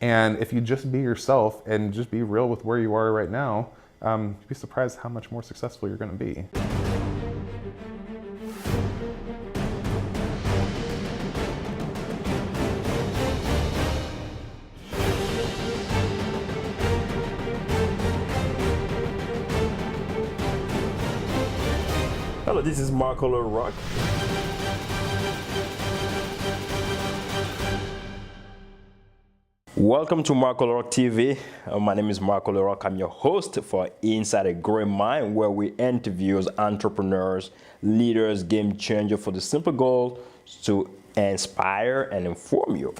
And if you just be yourself and just be real with where you are right now, you'd be surprised how much more successful you're going to be. Hello, this is Marco Rock. Welcome to Marco Rock TV. My name is Marco Rock. I'm your host for Inside a Great Mind, where we interview entrepreneurs, leaders, game changers for the simple goal to inspire and inform you.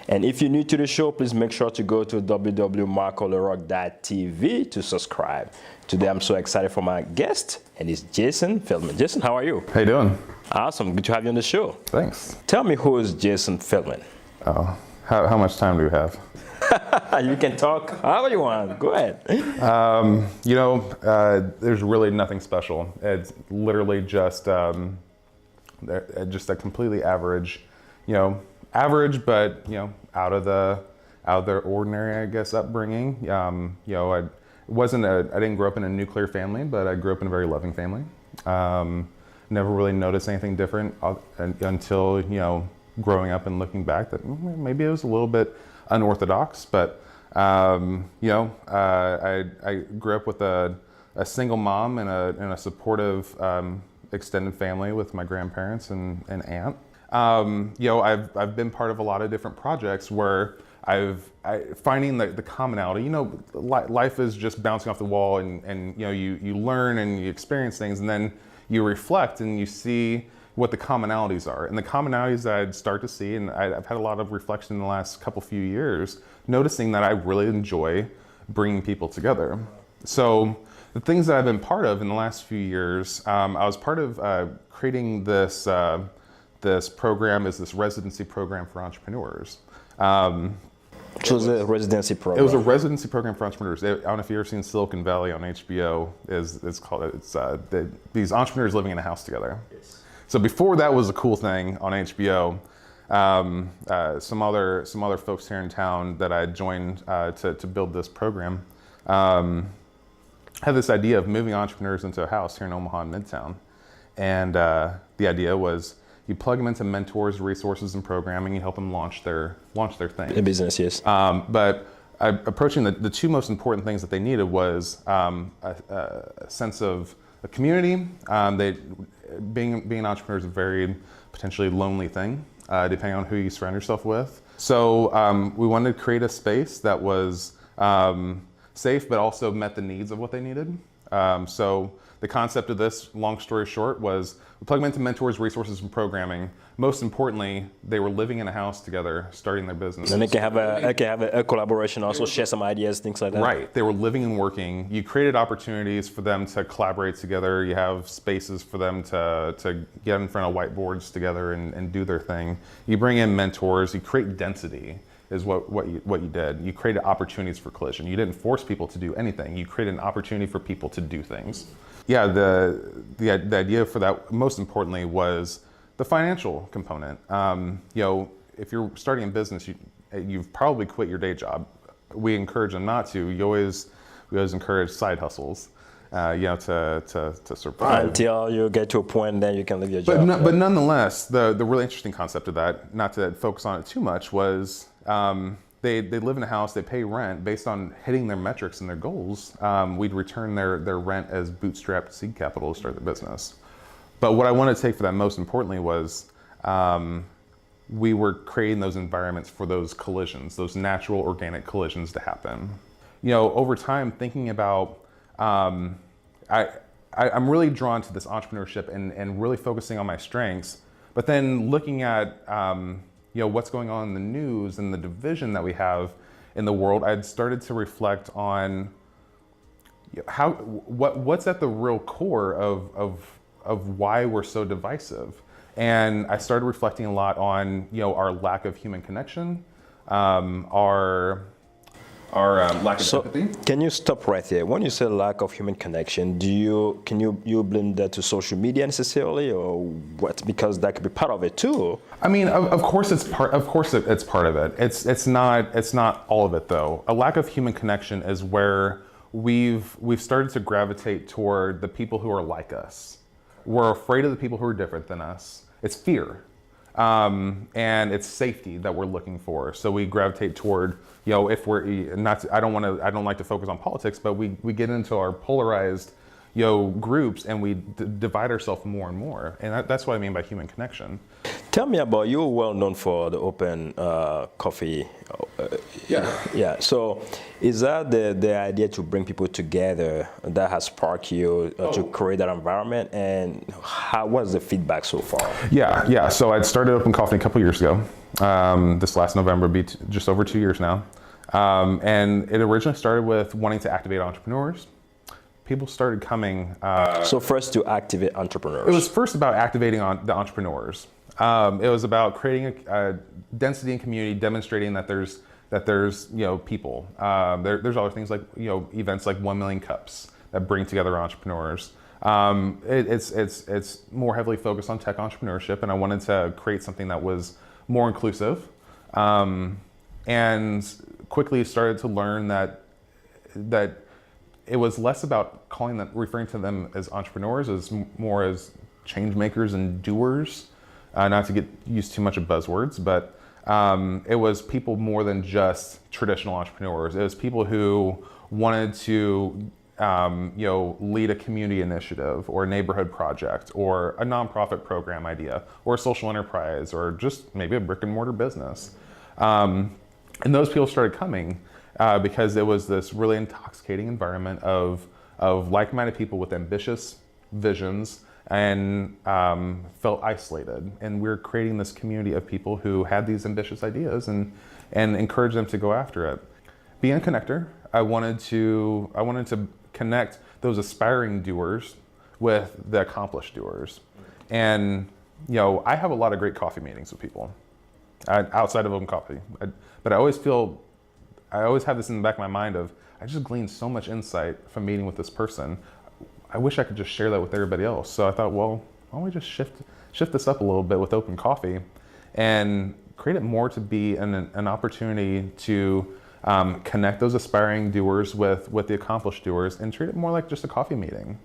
And if you're new to the show, please make sure to go to www.marcolorock.tv to subscribe. Today, I'm so excited for my guest, and it's Jason Feldman. Jason, how are you? How you doing? Awesome. Good to have you on the show. Thanks. Tell me, who is Jason Feldman? Oh, how much time do we have? You can talk however you want. Go ahead. There's really nothing special. It's literally just a completely average, average, but out of the ordinary, I guess, upbringing. I didn't grow up in a nuclear family, but I grew up in a very loving family. Never really noticed anything different until growing up and looking back that maybe it was a little bit unorthodox, but I grew up with a single mom and a supportive extended family with my grandparents and aunt. I've been part of a lot of different projects where finding the commonality. Life is just bouncing off the wall, and you learn and you experience things, and then you reflect and you see what the commonalities are. And the commonalities that I'd start to see, and I've had a lot of reflection in the last few years, noticing that I really enjoy bringing people together. So the things that I've been part of in the last few years, I was part of creating this program, this residency program for entrepreneurs. So it was a residency program. It was a residency program for entrepreneurs. I don't know if you've ever seen Silicon Valley on HBO. It's called these entrepreneurs living in a house together. Yes. So before that was a cool thing on HBO, some other folks here in town that I joined to build this program had this idea of moving entrepreneurs into a house here in Omaha in Midtown. And the idea was you plug them into mentors, resources, and programming, you help them launch their thing. The business, yes. But approaching the two most important things that they needed was a sense of a community. Being an entrepreneur is a very potentially lonely thing, depending on who you surround yourself with. So we wanted to create a space that was safe, but also met the needs of what they needed. So the concept of this, long story short, was we plug them into mentors, resources, and programming. Most importantly, they were living in a house together, starting their business. And they can have a collaboration, also share some ideas, things like that. Right. They were living and working. You created opportunities for them to collaborate together. You have spaces for them to get in front of whiteboards together and do their thing. You bring in mentors. You create density is what you did. You created opportunities for collision. You didn't force people to do anything. You created an opportunity for people to do things. Yeah, the idea for that, most importantly, was the financial component. If you're starting a business, you've probably quit your day job. We encourage them not to. We always encourage side hustles, to survive. Until you get to a point, then you can leave your job. But nonetheless, the really interesting concept of that, not to focus on it too much, was they live in a house, they pay rent based on hitting their metrics and their goals. We'd return their rent as bootstrapped seed capital to start the business. But what I wanted to take for that most importantly was we were creating those environments for those collisions, those natural organic collisions to happen. Over time, thinking about, I'm really drawn to this entrepreneurship and really focusing on my strengths, but then looking at what's going on in the news and the division that we have in the world, I'd started to reflect on what's at the real core of why we're so divisive. And I started reflecting a lot on our lack of human connection, our our lack of So empathy. can you stop right there? When you say lack of human connection, can you blame that to social media necessarily, or what? Because that could be part of it too. I mean, of course it's part. Of course it's part of it. It's not all of it though. A lack of human connection is where we've started to gravitate toward the people who are like us. We're afraid of the people who are different than us. It's fear, and it's safety that we're looking for. So we gravitate toward, if we're not. I don't like to focus on politics, but we get into our polarized, groups, and we divide ourselves more and more. And that's what I mean by human connection. Tell me about, you're well known for the open coffee. Yeah. So is that the idea to bring people together that has sparked you to create that environment? And what's the feedback so far? Yeah. So I started Open Coffee a couple years ago. This last November will be just over 2 years now. And it originally started with wanting to activate entrepreneurs. People started coming. So first to activate entrepreneurs. It was first about activating the entrepreneurs. It was about creating a density in community, demonstrating that there's people. There's other things like events like 1 Million Cups that bring together entrepreneurs. It's more heavily focused on tech entrepreneurship, and I wanted to create something that was more inclusive, and quickly started to learn that it was less about referring to them as entrepreneurs, as more as change makers and doers. Not to get used too much of buzzwords, but it was people more than just traditional entrepreneurs. It was people who wanted to, lead a community initiative or a neighborhood project or a nonprofit program idea or a social enterprise or just maybe a brick and mortar business. And those people started coming because it was this really intoxicating environment of like-minded people with ambitious visions and felt isolated. And we're creating this community of people who had these ambitious ideas and encourage them to go after it. Being a connector, I wanted to connect those aspiring doers with the accomplished doers. And I have a lot of great coffee meetings with people outside of Open Coffee, but I always have this in the back of my mind of, I just gleaned so much insight from meeting with this person. I wish I could just share that with everybody else. So I thought, well, why don't we just shift this up a little bit with Open Coffee and create it more to be an opportunity to connect those aspiring doers with the accomplished doers and treat it more like just a coffee meeting.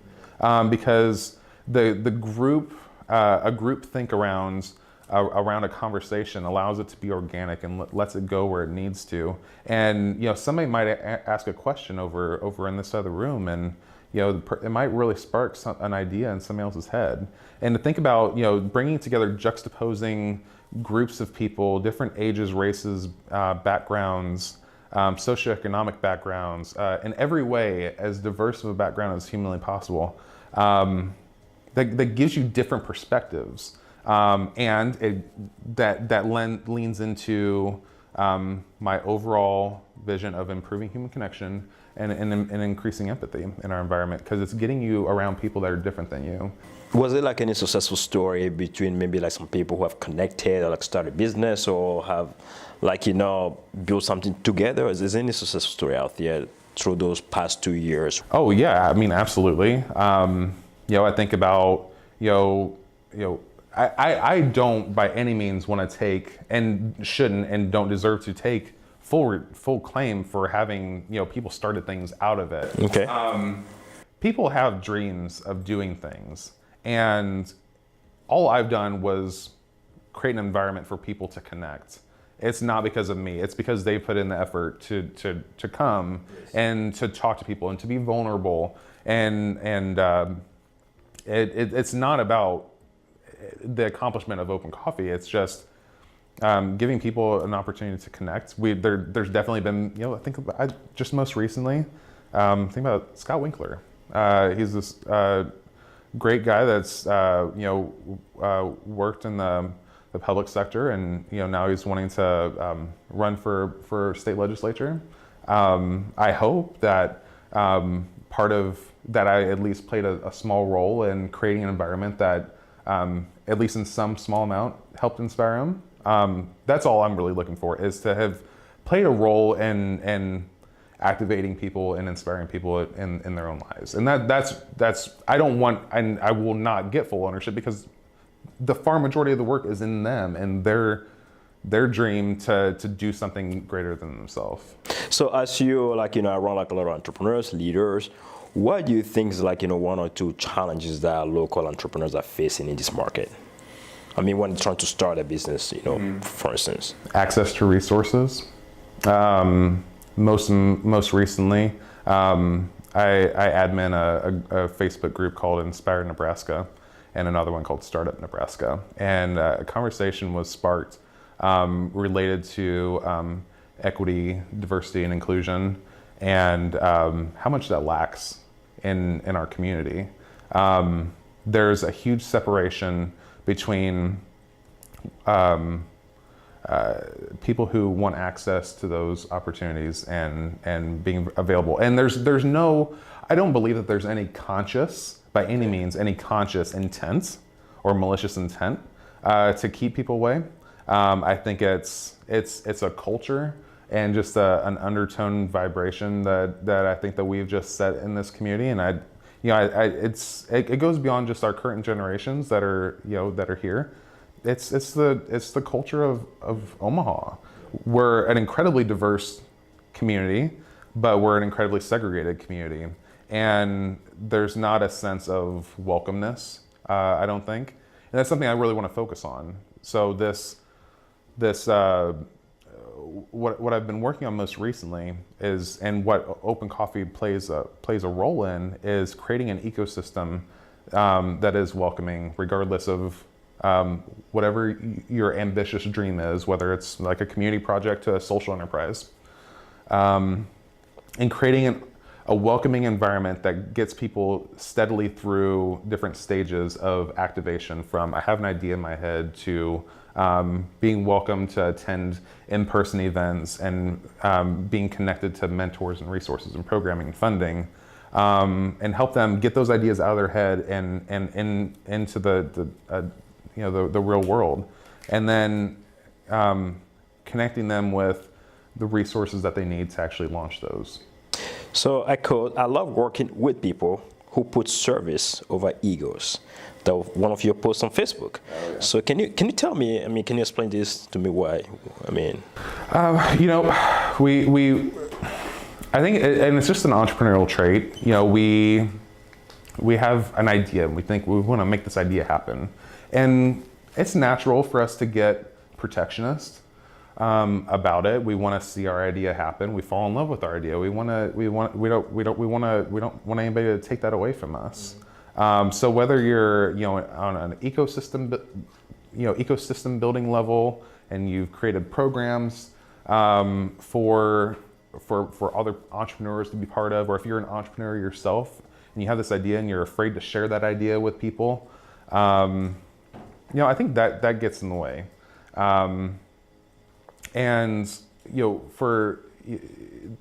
Because a group think around a conversation allows it to be organic and lets it go where it needs to. And somebody might ask a question over in this other room, and it might really spark an idea in somebody else's head. And to think about bringing together, juxtaposing groups of people, different ages, races, backgrounds, socioeconomic backgrounds, in every way as diverse of a background as humanly possible, that gives you different perspectives. And that leans into my overall vision of improving human connection and increasing empathy in our environment, because it's getting you around people that are different than you. Was it like any successful story between maybe like some people who have connected or like started a business or have built something together? Is there any successful story out there through those past 2 years? Oh yeah, I mean, absolutely. I think about, I don't by any means want to take, and shouldn't and don't deserve to take, full claim for having people started things out of it. Okay. People have dreams of doing things, and all I've done was create an environment for people to connect. It's not because of me. It's because they put in the effort to come and to talk to people and to be vulnerable. And it's not about the accomplishment of Open Coffee. It's just giving people an opportunity to connect. There's definitely been, I think just most recently, think about Scott Winkler. He's this great guy that's worked in the public sector, and now he's wanting to run for state legislature. I hope that part of that I at least played a small role in creating an environment that at least in some small amount helped inspire him. That's all I'm really looking for, is to have played a role in activating people and inspiring people in their own lives. And that's I don't want, and I will not get full ownership because the far majority of the work is in them and their dream to do something greater than themselves. So as you around like a lot of entrepreneurs, leaders, what do you think is one or two challenges that local entrepreneurs are facing in this market? I mean, when trying to start a business, for instance. Access to resources. Most recently, I admin a Facebook group called Inspire Nebraska and another one called Startup Nebraska. And a conversation was sparked related to equity, diversity, and inclusion, and how much that lacks in our community. There's a huge separation between people who want access to those opportunities and being available. And there's no, I don't believe that there's any conscious, by any means, any conscious intent or malicious intent to keep people away. I think it's a culture and just an undertone vibration that I think that we've just set in this community. And it goes beyond just our current generations that are here. It's the culture of Omaha. We're an incredibly diverse community, but we're an incredibly segregated community. And there's not a sense of welcomeness, I don't think. And that's something I really want to focus on. So what I've been working on most recently is, and what Open Coffee plays a role in, is creating an ecosystem that is welcoming, regardless of whatever your ambitious dream is, whether it's like a community project to a social enterprise, and creating a welcoming environment that gets people steadily through different stages of activation, from I have an idea in my head to being welcome to attend in-person events and being connected to mentors and resources and programming and funding, and help them get those ideas out of their head and into the real world, and then connecting them with the resources that they need to actually launch those. So I love working with people who put service over egos. That was one of your posts on Facebook. Oh, yeah. So can you tell me? I mean, can you explain this to me? Why? I mean, I think, and it's just an entrepreneurial trait. We have an idea, and we think we want to make this idea happen, and it's natural for us to get protectionist about it. We want to see our idea happen. We fall in love with our idea. We don't want anybody to take that away from us. So whether you're on an ecosystem building level, and you've created programs for other entrepreneurs to be part of, or if you're an entrepreneur yourself and you have this idea and you're afraid to share that idea with people, I think that gets in the way.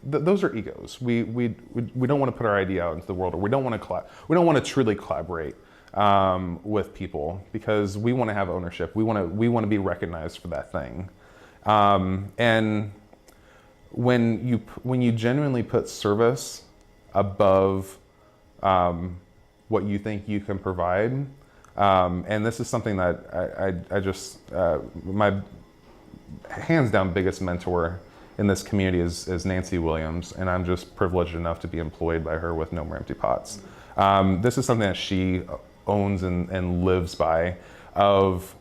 Those are egos. We don't want to put our idea out into the world, or we don't want to truly collaborate with people, because we want to have ownership. We want to be recognized for that thing. And when you genuinely put service above what you think you can provide, and this is something that I just my hands down biggest mentor in this community is Nancy Williams, and I'm just privileged enough to be employed by her with No More Empty Pots. This is something that she owns and lives by. Of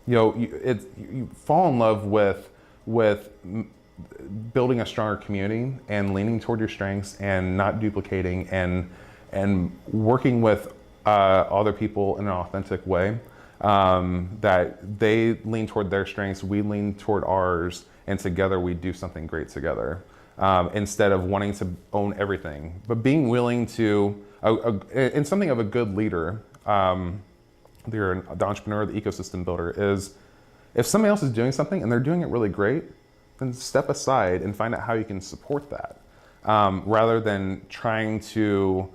you fall in love with building a stronger community and leaning toward your strengths and not duplicating and working with other people in an authentic way. That they lean toward their strengths, we lean toward ours, and together we do something great together. Instead of wanting to own everything, but being willing to, and something of a good leader, the entrepreneur, the ecosystem builder, is if somebody else is doing something and they're doing it really great, then step aside and find out how you can support that, rather than trying to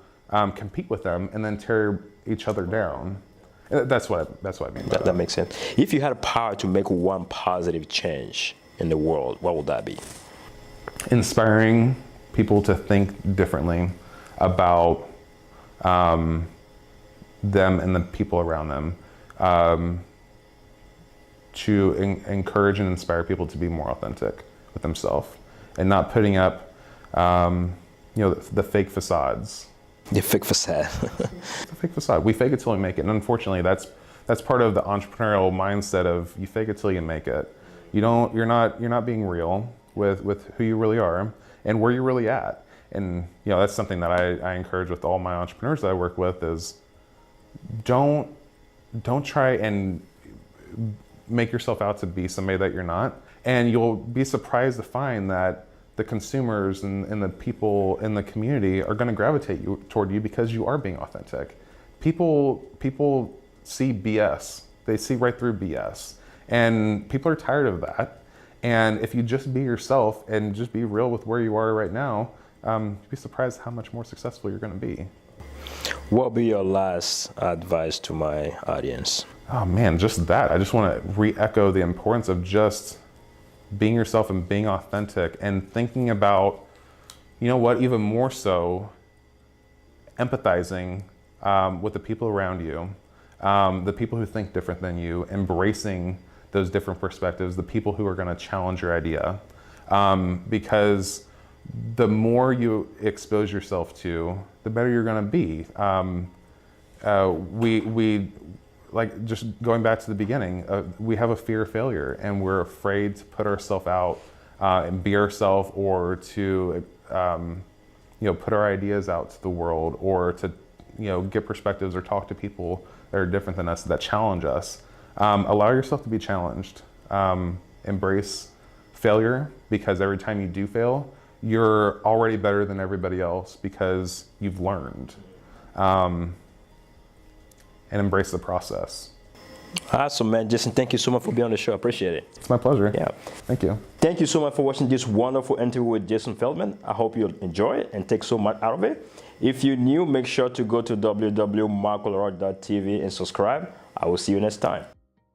compete with them and then tear each other down. That's what I mean. That makes sense. If you had a power to make one positive change in the world, what would that be? Inspiring people to think differently about them and the people around them, to encourage and inspire people to be more authentic with themselves and not putting up, the fake facades. The fake facade. It's a fake facade. We fake it till we make it, and unfortunately, that's part of the entrepreneurial mindset of you fake it till you make it. You're not being real with who you really are and where you're really at. And that's something that I encourage with all my entrepreneurs that I work with is don't try and make yourself out to be somebody that you're not. And you'll be surprised to find that the consumers and the people in the community are going to gravitate toward you because you are being authentic. People see BS. They see right through BS. And people are tired of that. And if you just be yourself and just be real with where you are right now, you'd be surprised how much more successful you're going to be. What would be your last advice to my audience? Oh man, just that. I just want to re-echo the importance of just being yourself and being authentic and thinking about, even more so, empathizing with the people around you, the people who think different than you, embracing those different perspectives, the people who are going to challenge your idea. Because the more you expose yourself to, the better you're going to be. We like, just going back to the beginning, we have a fear of failure, and we're afraid to put ourselves out and be ourselves, or to put our ideas out to the world, or to get perspectives or talk to people that are different than us, that challenge us. Allow yourself to be challenged. Embrace failure, because every time you do fail, you're already better than everybody else because you've learned. And embrace the process. Awesome, man. Jason, thank you so much for being on the show. I appreciate it. It's my pleasure. Yeah. Thank you. Thank you so much for watching this wonderful interview with Jason Feldman. I hope you'll enjoy it and take so much out of it. If you're new, make sure to go to www.marcolorock.tv and subscribe. I will see you next time.